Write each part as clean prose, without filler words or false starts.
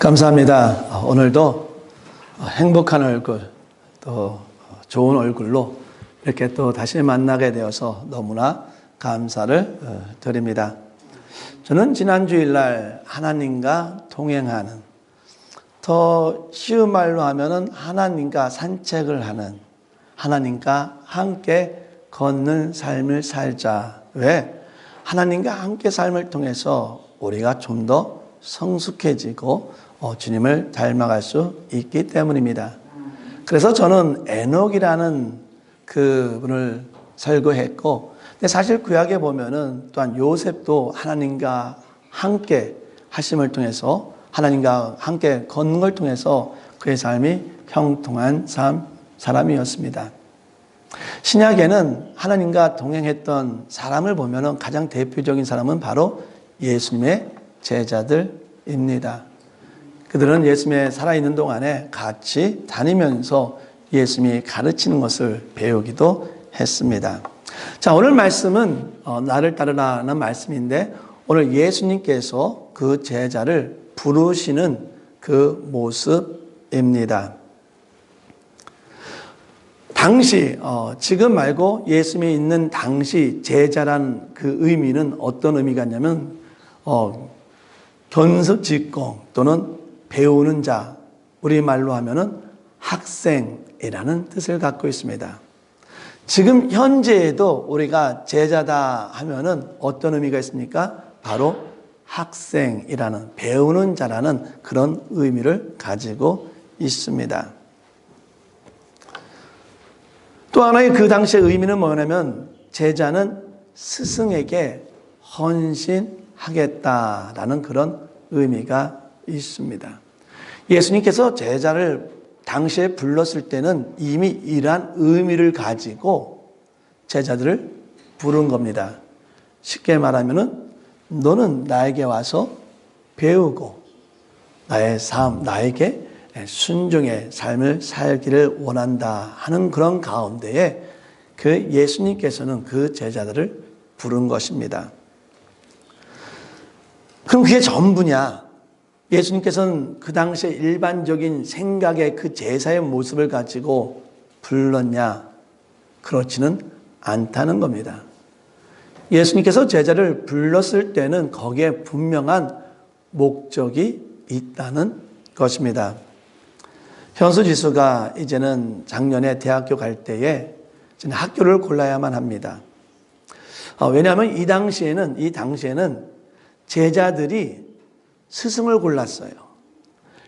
감사합니다. 오늘도 행복한 얼굴, 또 좋은 얼굴로 이렇게 또 다시 만나게 되어서 너무나 감사를 드립니다. 저는 지난 주일날 하나님과 동행하는, 더 쉬운 말로 하면은 하나님과 산책을 하는, 하나님과 함께 걷는 삶을 살자. 왜? 하나님과 함께 삶을 통해서 우리가 좀 더 성숙해지고 주님을 닮아갈 수 있기 때문입니다. 그래서 저는 에녹이라는 그분을 설교했고, 근데 사실 구약에 보면은 또한 요셉도 하나님과 함께 하심을 통해서, 하나님과 함께 걷는 걸 통해서 그의 삶이 형통한 사람이었습니다. 신약에는 하나님과 동행했던 사람을 보면은 가장 대표적인 사람은 바로 예수님의 제자들입니다. 그들은 예수님의 살아있는 동안에 같이 다니면서 예수님이 가르치는 것을 배우기도 했습니다. 자, 오늘 말씀은 나를 따르라는 말씀인데, 오늘 예수님께서 그 제자를 부르시는 그 모습입니다. 당시, 지금 말고 예수님이 있는 당시 제자란 그 의미는 어떤 의미가 있냐면, 견습직공 또는 배우는 자, 우리말로 하면은 학생이라는 뜻을 갖고 있습니다. 지금 현재에도 우리가 제자다 하면은 어떤 의미가 있습니까? 바로 학생이라는, 배우는 자라는 그런 의미를 가지고 있습니다. 또 하나의 그 당시의 의미는 뭐냐면, 제자는 스승에게 헌신하겠다라는 그런 의미가 있습니다. 예수님께서 제자를 당시에 불렀을 때는 이미 이러한 의미를 가지고 제자들을 부른 겁니다. 쉽게 말하면은, 너는 나에게 와서 배우고 나의 삶, 나에게 순종의 삶을 살기를 원한다 하는 그런 가운데에 그 예수님께서는 그 제자들을 부른 것입니다. 그럼 그게 전부냐? 예수님께서는 그 당시에 일반적인 생각의 그 제사의 모습을 가지고 불렀냐? 그렇지는 않다는 겁니다. 예수님께서 제자를 불렀을 때는 거기에 분명한 목적이 있다는 것입니다. 현수 지수가 이제는 작년에 대학교 갈 때에 학교를 골라야만 합니다. 왜냐하면 이 당시에는 제자들이 스승을 골랐어요.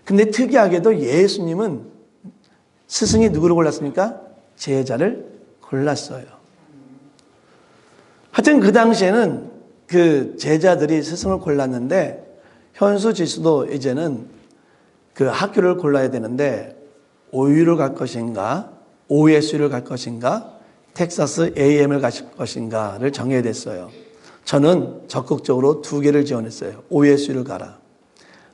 근데 특이하게도 예수님은 스승이 누구를 골랐습니까? 제자를 골랐어요. 하여튼 그 당시에는 그 제자들이 스승을 골랐는데, 현수 지수도 이제는 그 학교를 골라야 되는데, OU를 갈 것인가, OSU를 갈 것인가, 텍사스 A&M을 갈 것인가를 정해야 됐어요. 저는 적극적으로 두 개를 지원했어요. OSU를 가라.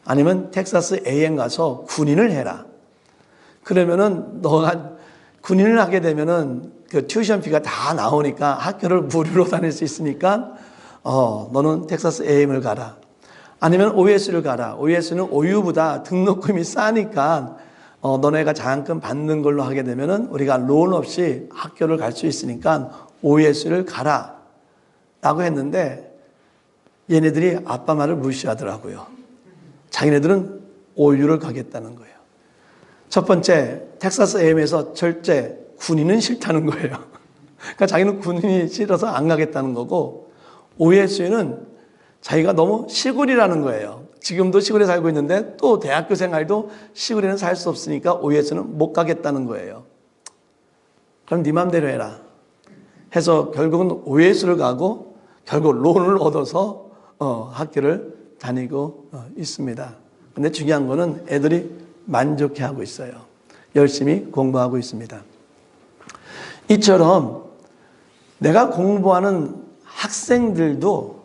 아니면 텍사스 A&M 가서 군인을 해라. 그러면은 너가 군인을 하게 되면은 그 튜이션비가 다 나오니까 학교를 무료로 다닐 수 있으니까 너는 텍사스 A&M을 가라. 아니면 OSU를 가라. OSU는 OU보다 등록금이 싸니까 너네가 장학금 받는 걸로 하게 되면은 우리가 론 없이 학교를 갈 수 있으니까 OSU를 가라 라고 했는데, 얘네들이 아빠 말을 무시하더라고요. 자기네들은 OU를 가겠다는 거예요. 첫 번째, 텍사스 A&M에서 절대 군인은 싫다는 거예요. 그러니까 자기는 군인이 싫어서 안 가겠다는 거고, OSU는 자기가 너무 시골이라는 거예요. 지금도 시골에 살고 있는데 또 대학교 생활도 시골에는 살 수 없으니까 OSU는 못 가겠다는 거예요. 그럼 네 맘대로 해라 해서 결국은 OSU를 가고 결국 론을 얻어서 학교를 다니고 있습니다. 근데 중요한 거는 애들이 만족해하고 있어요. 열심히 공부하고 있습니다. 이처럼 내가 공부하는 학생들도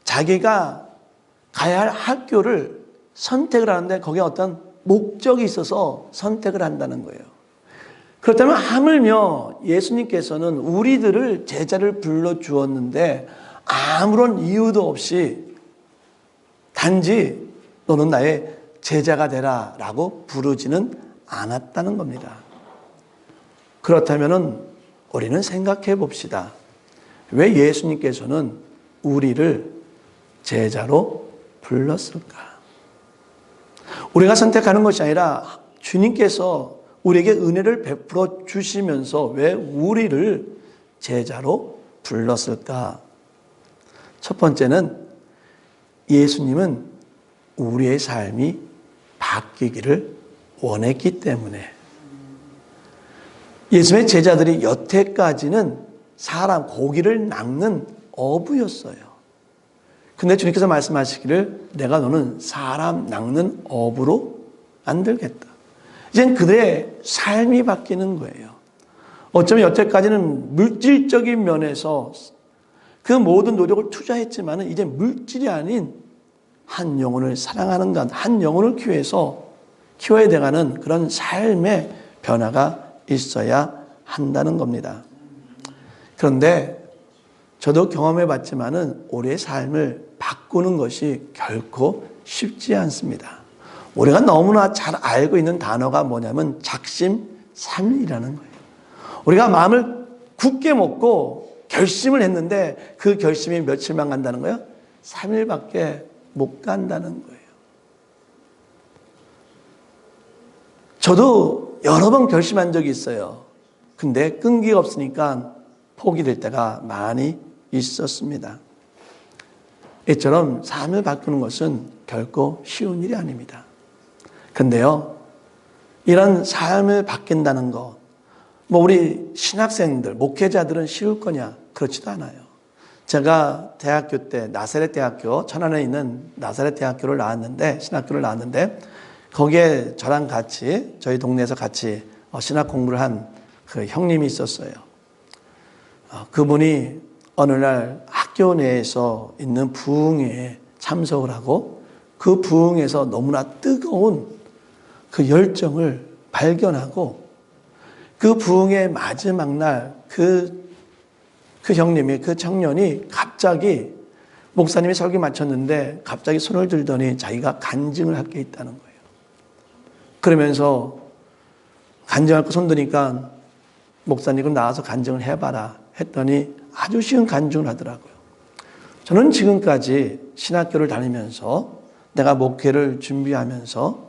자기가 가야 할 학교를 선택을 하는데 거기에 어떤 목적이 있어서 선택을 한다는 거예요. 그렇다면 하물며 예수님께서는 우리들을 제자를 불러주었는데 아무런 이유도 없이 단지 너는 나의 제자가 되라라고 부르지는 않았다는 겁니다. 그렇다면 우리는 생각해 봅시다. 왜 예수님께서는 우리를 제자로 불렀을까? 우리가 선택하는 것이 아니라 주님께서 우리에게 은혜를 베풀어 주시면서 왜 우리를 제자로 불렀을까? 첫 번째는 예수님은 우리의 삶이 바뀌기를 원했기 때문에. 예수님의 제자들이 여태까지는 사람 고기를 낚는 어부였어요. 근데 주님께서 말씀하시기를 내가 너는 사람 낚는 어부로 만들겠다. 이젠 그들의 삶이 바뀌는 거예요. 어쩌면 여태까지는 물질적인 면에서 그 모든 노력을 투자했지만 이제 물질이 아닌 한 영혼을 사랑하는 것, 한 영혼을 키워야 돼가는 그런 삶의 변화가 있어야 한다는 겁니다. 그런데 저도 경험해 봤지만은 우리의 삶을 바꾸는 것이 결코 쉽지 않습니다. 우리가 너무나 잘 알고 있는 단어가 뭐냐면 작심삼일이라는 거예요. 우리가 마음을 굳게 먹고 결심을 했는데 그 결심이 며칠만 간다는 거예요? 3일밖에 못 간다는 거예요. 저도 여러 번 결심한 적이 있어요. 근데 끈기가 없으니까 포기될 때가 많이 있었습니다. 이처럼 삶을 바꾸는 것은 결코 쉬운 일이 아닙니다. 근데요, 이런 삶을 바뀐다는 거, 우리 신학생들, 목회자들은 쉬울 거냐? 그렇지도 않아요. 제가 대학교 때 나사렛 대학교, 천안에 있는 나사렛 대학교를 나왔는데, 신학교를 나왔는데, 거기에 저랑 같이, 저희 동네에서 같이 신학 공부를 한 그 형님이 있었어요. 그분이 어느 날 학교 내에서 있는 부흥회에 참석을 하고 그 부흥에서 너무나 뜨거운 그 열정을 발견하고 그 부흥의 마지막 날 그 형님이, 그 청년이 갑자기 목사님이 설교 마쳤는데 갑자기 손을 들더니 자기가 간증을 할 게 있다는 거예요. 그러면서 간증할 거 손 드니까 목사님 그럼 나와서 간증을 해봐라 했더니 아주 쉬운 간증을 하더라고요. 저는 지금까지 신학교를 다니면서 내가 목회를 준비하면서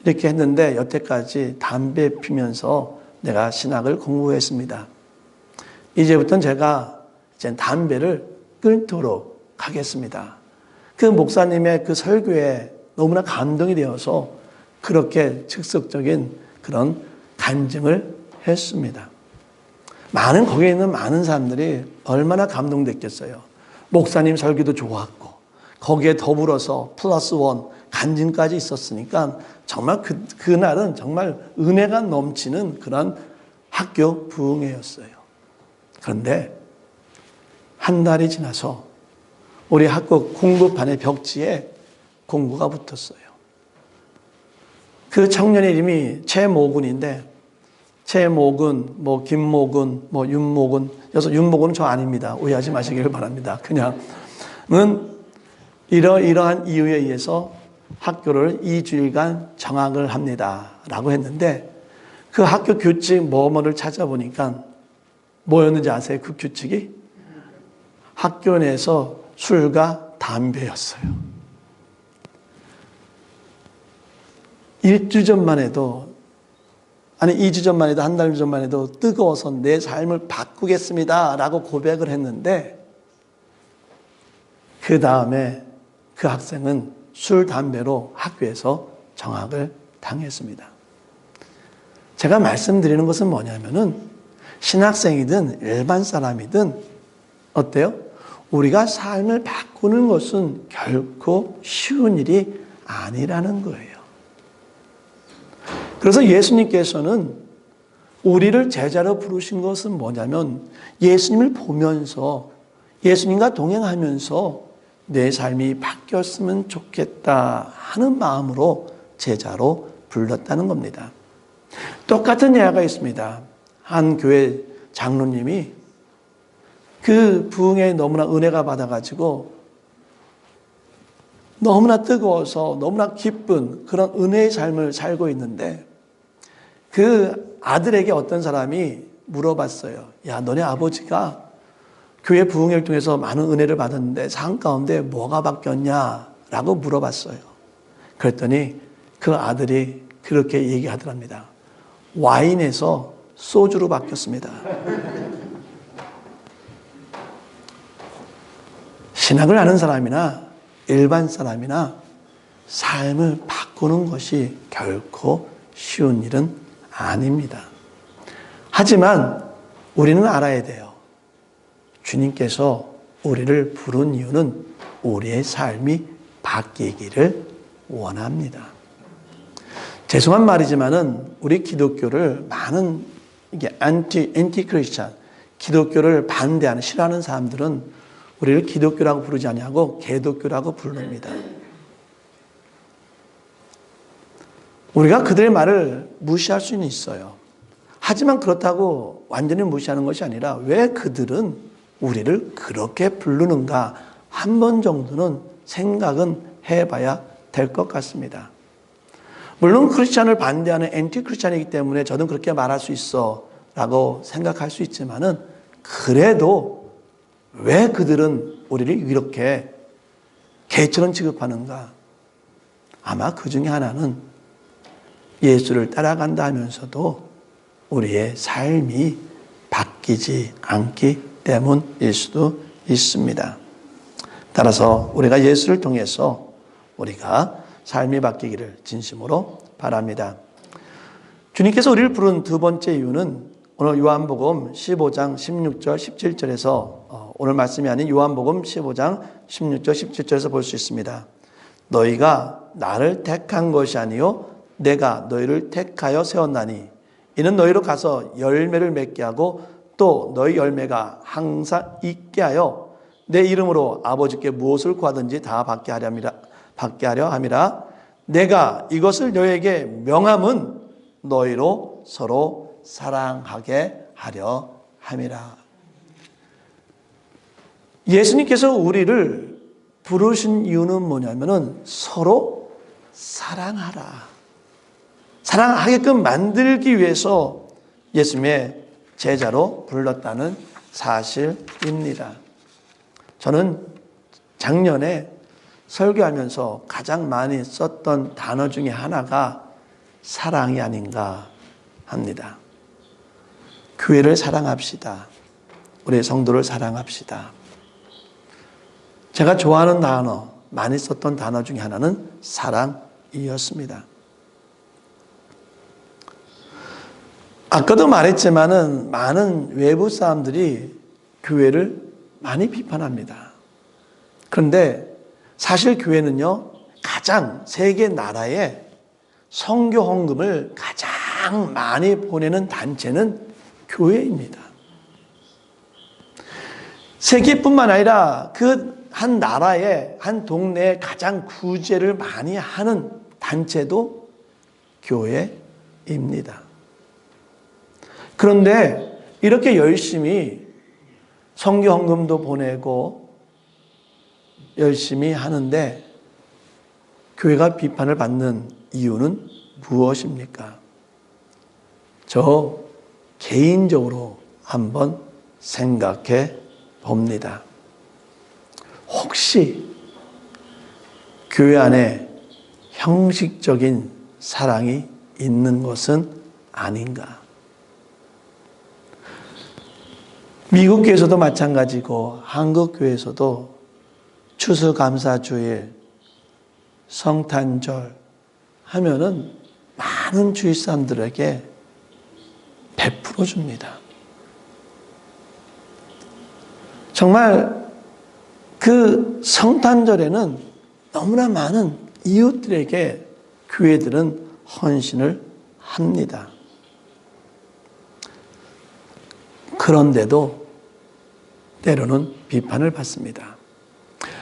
이렇게 했는데 여태까지 담배 피면서 내가 신학을 공부했습니다. 이제부터는 제가 이제 담배를 끊도록 하겠습니다. 그 목사님의 그 설교에 너무나 감동이 되어서 그렇게 즉석적인 그런 간증을 했습니다. 거기에 있는 많은 사람들이 얼마나 감동됐겠어요. 목사님 설교도 좋았고 거기에 더불어서 플러스 원 간증까지 있었으니까 정말 그날은 정말 은혜가 넘치는 그런 학교 부흥회였어요. 그런데 한 달이 지나서 우리 학교 공부판의 벽지에 공고가 붙었어요. 그 청년의 이름이 최모근인데 최모근, 김모근, 윤모근, 여기서 윤모근은 저 아닙니다. 오해하지 마시기를 바랍니다. 그냥은 이러한 이유에 의해서 학교를 2주일간 정학을 합니다. 라고 했는데 그 학교 규칙 뭐뭐를 찾아보니까 뭐였는지 아세요? 그 규칙이? 학교 내에서 술과 담배였어요. 2주 전만 해도 한 달 전만 해도 뜨거워서 내 삶을 바꾸겠습니다 라고 고백을 했는데 그 다음에 그 학생은 술, 담배로 학교에서 정학을 당했습니다. 제가 말씀드리는 것은 뭐냐면은 신학생이든 일반 사람이든 어때요? 우리가 삶을 바꾸는 것은 결코 쉬운 일이 아니라는 거예요. 그래서 예수님께서는 우리를 제자로 부르신 것은 뭐냐면 예수님을 보면서 예수님과 동행하면서 내 삶이 바뀌었으면 좋겠다 하는 마음으로 제자로 불렀다는 겁니다. 똑같은 예화가 있습니다. 한 교회 장로님이 그 부흥에 너무나 은혜가 받아가지고 너무나 뜨거워서 너무나 기쁜 그런 은혜의 삶을 살고 있는데 그 아들에게 어떤 사람이 물어봤어요. 야, 너네 아버지가 교회 부흥회를 통해서 많은 은혜를 받았는데 삶 가운데 뭐가 바뀌었냐? 라고 물어봤어요. 그랬더니 그 아들이 그렇게 얘기하더랍니다. 와인에서 소주로 바뀌었습니다. 신학을 아는 사람이나 일반 사람이나 삶을 바꾸는 것이 결코 쉬운 일은 아닙니다. 하지만 우리는 알아야 돼요. 주님께서 우리를 부른 이유는 우리의 삶이 바뀌기를 원합니다. 죄송한 말이지만은 우리 기독교를 많은 이게 엔티 크리스찬, 기독교를 반대하는 싫어하는 사람들은 우리를 기독교라고 부르지 아니하고 개독교라고 부릅니다. 우리가 그들의 말을 무시할 수는 있어요. 하지만 그렇다고 완전히 무시하는 것이 아니라 왜 그들은 우리를 그렇게 부르는가 한 번 정도는 생각은 해봐야 될 것 같습니다. 물론 크리스찬을 반대하는 엔티 크리스찬이기 때문에 저는 그렇게 말할 수 있어 라고 생각할 수 있지만은 그래도 왜 그들은 우리를 이렇게 개처럼 취급하는가? 아마 그 중에 하나는 예수를 따라간다 하면서도 우리의 삶이 바뀌지 않기 때문일 수도 있습니다. 따라서 우리가 예수를 통해서 우리가 삶이 바뀌기를 진심으로 바랍니다. 주님께서 우리를 부른 두 번째 이유는 오늘 요한복음 15장 16절 17절에서 오늘 말씀이 아닌 요한복음 15장 16절 17절에서 볼 수 있습니다. 너희가 나를 택한 것이 아니요 내가 너희를 택하여 세웠나니 이는 너희로 가서 열매를 맺게 하고 또 너희 열매가 항상 있게 하여 내 이름으로 아버지께 무엇을 구하든지 다 받게 하려 함이라. 내가 이것을 너희에게 명함은 너희로 서로 사랑하게 하려 함이라. 예수님께서 우리를 부르신 이유는 뭐냐면은 서로 사랑하라. 사랑하게끔 만들기 위해서 예수님의 제자로 불렀다는 사실입니다. 저는 작년에 설교하면서 가장 많이 썼던 단어 중에 하나가 사랑이 아닌가 합니다. 교회를 사랑합시다. 우리 성도를 사랑합시다. 제가 좋아하는 단어, 많이 썼던 단어 중에 하나는 사랑이었습니다. 아까도 말했지만은 많은 외부 사람들이 교회를 많이 비판합니다. 그런데 사실 교회는요, 가장 세계 나라에 선교 헌금을 가장 많이 보내는 단체는 교회입니다. 세계뿐만 아니라 그 한 나라에, 한 동네에 가장 구제를 많이 하는 단체도 교회입니다. 그런데 이렇게 열심히 선교 헌금도 보내고 열심히 하는데 교회가 비판을 받는 이유는 무엇입니까? 저 개인적으로 한번 생각해 봅니다. 혹시 교회 안에 형식적인 사랑이 있는 것은 아닌가? 미국 교회에서도 마찬가지고 한국 교회에서도 추수감사주일, 성탄절 하면은 많은 주위 사람들에게 베풀어 줍니다. 정말 그 성탄절에는 너무나 많은 이웃들에게 교회들은 헌신을 합니다. 그런데도 때로는 비판을 받습니다.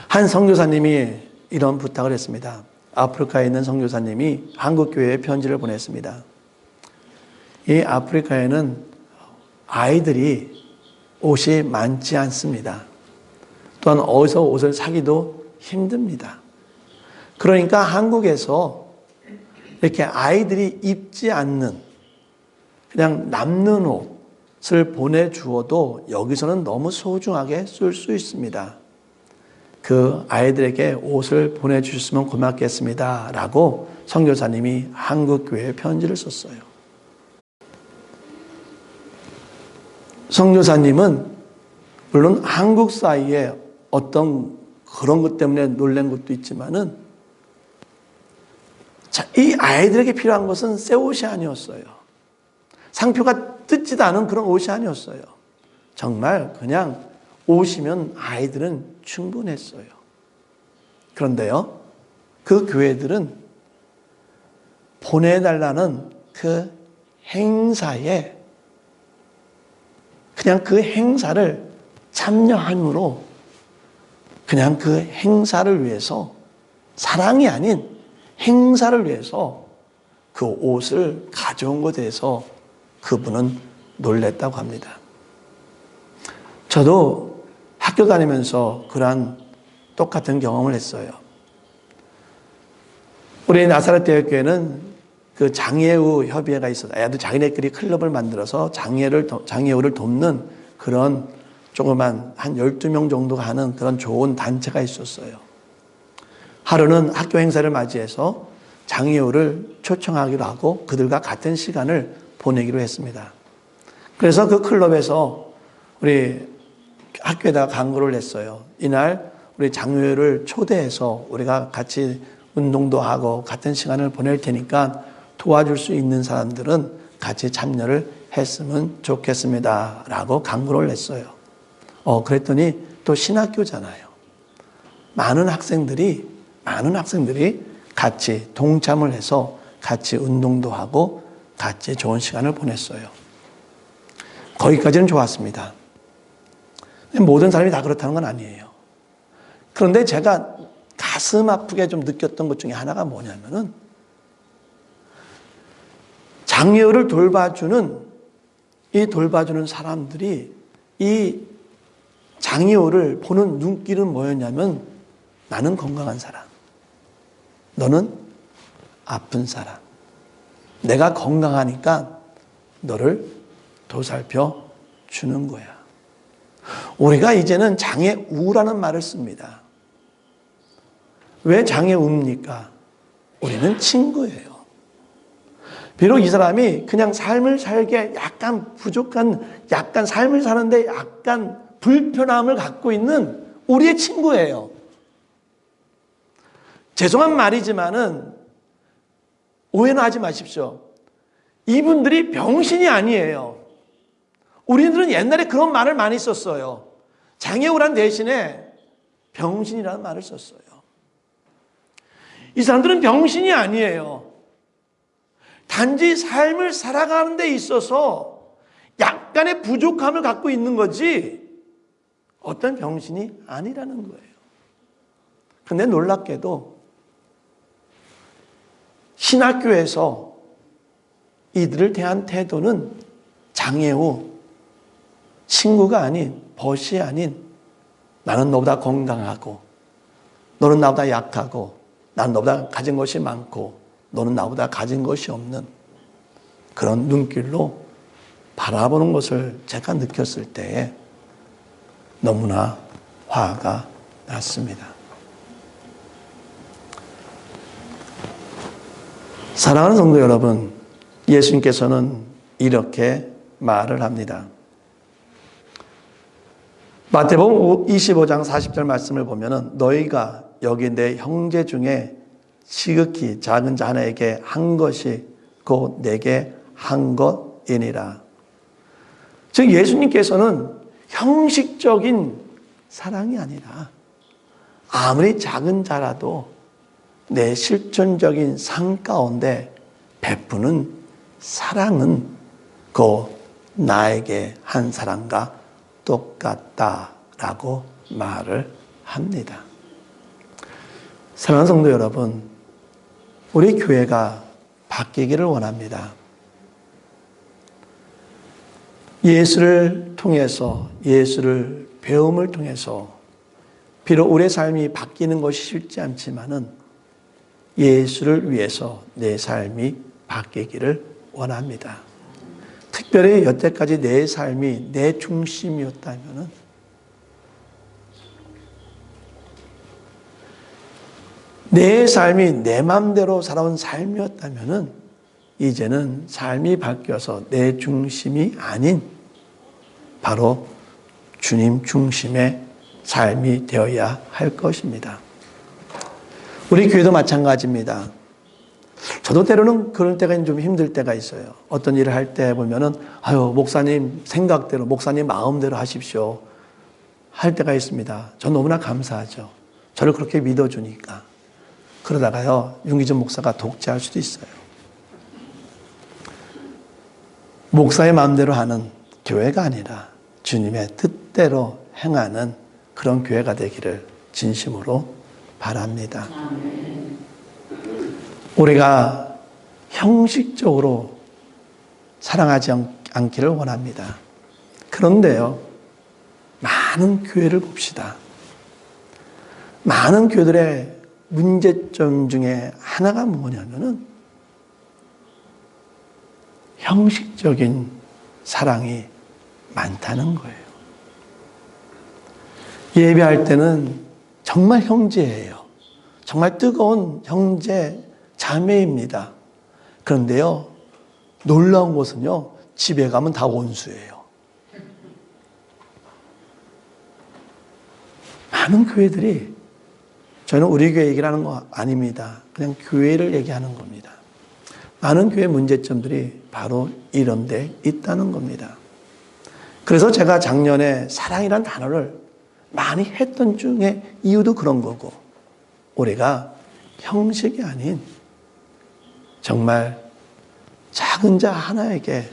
한 선교사님이 이런 부탁을 했습니다. 아프리카에 있는 선교사님이 한국 교회에 편지를 보냈습니다. 이 아프리카에는 아이들이 옷이 많지 않습니다. 또한 어디서 옷을 사기도 힘듭니다. 그러니까 한국에서 이렇게 아이들이 입지 않는 그냥 남는 옷을 보내주어도 여기서는 너무 소중하게 쓸 수 있습니다. 그 아이들에게 옷을 보내주셨으면 고맙겠습니다 라고 선교사님이 한국교회에 편지를 썼어요. 선교사님은 물론 한국 사이에 어떤 그런 것 때문에 놀란 것도 있지만은 이 아이들에게 필요한 것은 새 옷이 아니었어요. 상표가 뜯지도 않은 그런 옷이 아니었어요. 정말 그냥 옷이면 아이들은 충분했어요. 그런데요, 그 교회들은 보내달라는 그 행사에 그냥 그 행사를 참여함으로 그냥 그 행사를 위해서 사랑이 아닌 행사를 위해서 그 옷을 가져온 것에 대해서 그분은 놀랬다고 합니다. 저도 학교 다니면서 그러한 똑같은 경험을 했어요. 우리 나사렛 대학교에는 그 장애우 협의회가 있어서 아이들 자기네끼리 클럽을 만들어서 장애우를 돕는 그런 조그만 한 12명 정도가 하는 그런 좋은 단체가 있었어요. 하루는 학교 행사를 맞이해서 장애우를 초청하기로 하고 그들과 같은 시간을 보내기로 했습니다. 그래서 그 클럽에서 우리 학교에다가 광고를 냈어요. 이날 우리 장애우를 초대해서 우리가 같이 운동도 하고 같은 시간을 보낼 테니까 도와줄 수 있는 사람들은 같이 참여를 했으면 좋겠습니다 라고 광고를 냈어요. 그랬더니 또 신학교잖아요. 많은 학생들이 같이 동참을 해서 같이 운동도 하고 같이 좋은 시간을 보냈어요. 거기까지는 좋았습니다. 모든 사람이 다 그렇다는 건 아니에요. 그런데 제가 가슴 아프게 좀 느꼈던 것 중에 하나가 뭐냐면은 장애우를 돌봐주는 사람들이 이 장애우를 보는 눈길은 뭐였냐면 나는 건강한 사람, 너는 아픈 사람. 내가 건강하니까 너를 도살펴 주는 거야. 우리가 이제는 장애우라는 말을 씁니다. 왜 장애우입니까? 우리는 친구예요. 비록 이 사람이 그냥 삶을 살게 약간 부족한, 삶을 사는데 약간 불편함을 갖고 있는 우리의 친구예요. 죄송한 말이지만은 오해는 하지 마십시오. 이분들이 병신이 아니에요. 우리들은 옛날에 그런 말을 많이 썼어요. 장애우란 대신에 병신이라는 말을 썼어요. 이 사람들은 병신이 아니에요. 단지 삶을 살아가는 데 있어서 약간의 부족함을 갖고 있는 거지 어떤 병신이 아니라는 거예요. 그런데 놀랍게도 신학교에서 이들을 대한 태도는 장애우, 친구가 아닌, 벗이 아닌 나는 너보다 건강하고 너는 나보다 약하고 나는 너보다 가진 것이 많고 너는 나보다 가진 것이 없는 그런 눈길로 바라보는 것을 제가 느꼈을 때에 너무나 화가 났습니다. 사랑하는 성도 여러분, 예수님께서는 이렇게 말을 합니다. 마태복음 25장 40절 말씀을 보면은 너희가 여기 내 형제 중에 지극히 작은 자 하나에게 한 것이 곧 내게 한 것이니라. 즉 예수님께서는 형식적인 사랑이 아니라 아무리 작은 자라도 내 실존적인 삶 가운데 베푸는 사랑은 그 나에게 한 사랑과 똑같다라고 말을 합니다. 사랑하는 성도 여러분, 우리 교회가 바뀌기를 원합니다. 예수를 통해서, 예수를 배움을 통해서 비록 우리의 삶이 바뀌는 것이 쉽지 않지만은 예수를 위해서 내 삶이 바뀌기를 원합니다. 특별히 여태까지 내 삶이 내 중심이었다면 내 삶이 내 마음대로 살아온 삶이었다면 이제는 삶이 바뀌어서 내 중심이 아닌 바로 주님 중심의 삶이 되어야 할 것입니다. 우리 교회도 마찬가지입니다. 저도 때로는 그럴 때가 좀 힘들 때가 있어요. 어떤 일을 할 때 보면은 아유 목사님 생각대로 목사님 마음대로 하십시오 할 때가 있습니다. 전 너무나 감사하죠. 저를 그렇게 믿어주니까. 그러다가요 윤기준 목사가 독재할 수도 있어요. 목사의 마음대로 하는 교회가 아니라 주님의 뜻대로 행하는 그런 교회가 되기를 진심으로 바랍니다. 우리가 형식적으로 사랑하지 않기를 원합니다. 그런데요, 많은 교회를 봅시다. 많은 교회들의 문제점 중에 하나가 뭐냐면은 형식적인 사랑이 많다는 거예요. 예배할 때는 정말 형제예요. 정말 뜨거운 형제 자매입니다. 그런데요, 놀라운 것은요, 집에 가면 다 원수예요. 많은 교회들이, 저는 우리 교회 얘기를 하는 거 아닙니다. 그냥 교회를 얘기하는 겁니다. 많은 교회 문제점들이 바로 이런 데 있다는 겁니다. 그래서 제가 작년에 사랑이라는 단어를 많이 했던 중에 이유도 그런 거고, 우리가 형식이 아닌 정말 작은 자 하나에게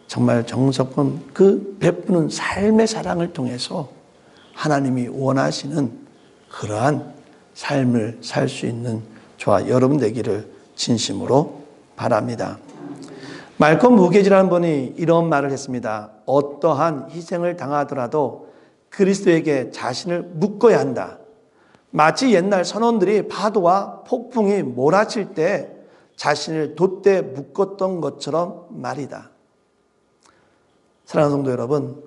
정말 정성껏 그 베푸는 삶의 사랑을 통해서 하나님이 원하시는 그러한 삶을 살 수 있는 저와 여러분 되기를 진심으로 바랍니다. 말콤 무게지라는 분이 이런 말을 했습니다. 어떠한 희생을 당하더라도 그리스도에게 자신을 묶어야 한다. 마치 옛날 선원들이 파도와 폭풍이 몰아칠 때 자신을 돛대에 묶었던 것처럼 말이다. 사랑하는 성도 여러분,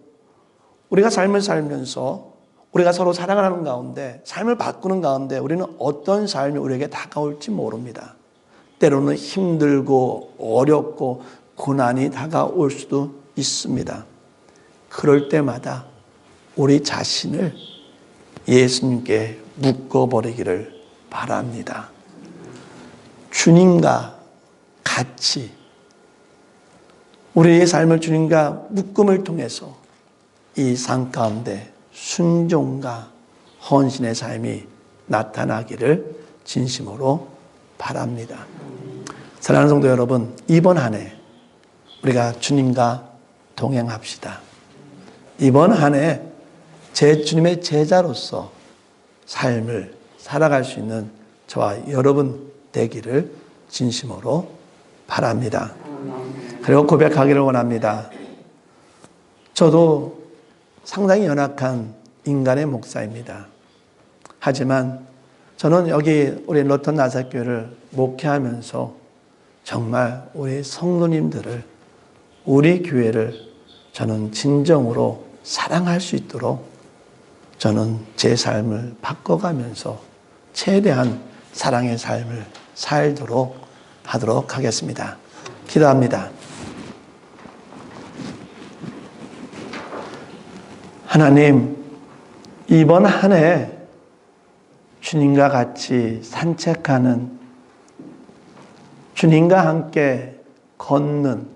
우리가 삶을 살면서 우리가 서로 사랑하는 가운데, 삶을 바꾸는 가운데 우리는 어떤 삶이 우리에게 다가올지 모릅니다. 때로는 힘들고 어렵고 고난이 다가올 수도 있습니다. 그럴 때마다 우리 자신을 예수님께 묶어버리기를 바랍니다. 주님과 같이 우리의 삶을 주님과 묶음을 통해서 이 삶 가운데 순종과 헌신의 삶이 나타나기를 진심으로 바랍니다. 사랑하는 성도 여러분, 이번 한 해 우리가 주님과 동행합시다. 이번 한 해 제 주님의 제자로서 삶을 살아갈 수 있는 저와 여러분 되기를 진심으로 바랍니다. 그리고 고백하기를 원합니다. 저도 상당히 연약한 인간의 목사입니다. 하지만 저는 여기 우리 로턴 나사교회를 목회하면서 정말 우리 성도님들을, 우리 교회를 저는 진정으로 사랑할 수 있도록 저는 제 삶을 바꿔가면서 최대한 사랑의 삶을 살도록 하도록 하겠습니다. 기도합니다. 하나님, 이번 한 해 주님과 같이 산책하는, 주님과 함께 걷는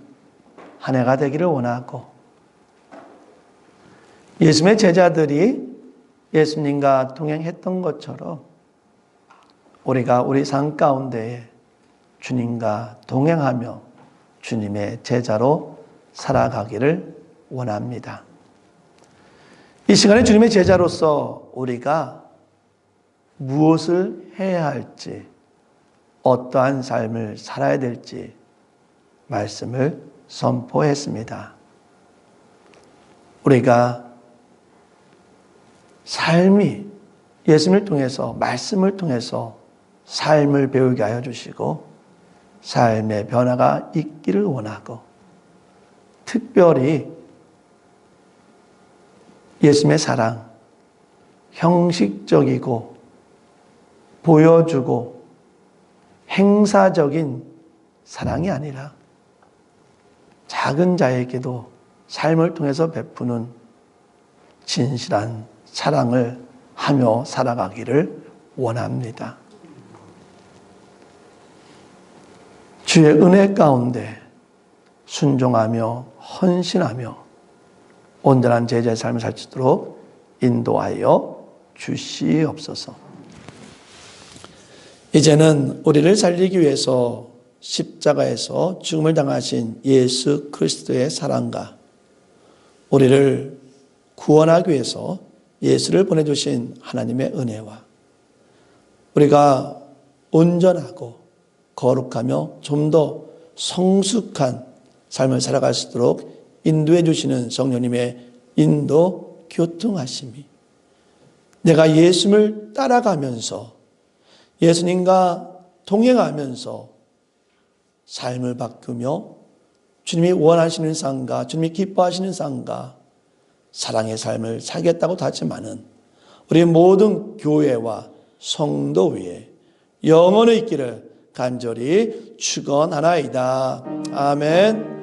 한 해가 되기를 원하고, 예수님의 제자들이 예수님과 동행했던 것처럼 우리가 우리 삶 가운데에 주님과 동행하며 주님의 제자로 살아가기를 원합니다. 이 시간에 주님의 제자로서 우리가 무엇을 해야 할지, 어떠한 삶을 살아야 될지 말씀을 선포했습니다. 우리가 삶이 예수님을 통해서, 말씀을 통해서 삶을 배우게 하여 주시고 삶의 변화가 있기를 원하고, 특별히 예수님의 사랑, 형식적이고 보여주고 행사적인 사랑이 아니라 작은 자에게도 삶을 통해서 베푸는 진실한 사랑을 하며 살아가기를 원합니다. 주의 은혜 가운데 순종하며 헌신하며 온전한 제자의 삶을 살 수 있도록 인도하여 주시옵소서. 이제는 우리를 살리기 위해서 십자가에서 죽음을 당하신 예수 그리스도의 사랑과 우리를 구원하기 위해서 예수를 보내주신 하나님의 은혜와 우리가 온전하고 거룩하며 좀 더 성숙한 삶을 살아갈 수 있도록 인도해 주시는 성령님의 인도 교통하심이, 내가 예수님을 따라가면서 예수님과 동행하면서 삶을 바꾸며 주님이 원하시는 삶과 주님이 기뻐하시는 삶과 사랑의 삶을 살겠다고 다짐하는 우리 모든 교회와 성도 위에 영원히 있기를 간절히 축원하나이다. 아멘.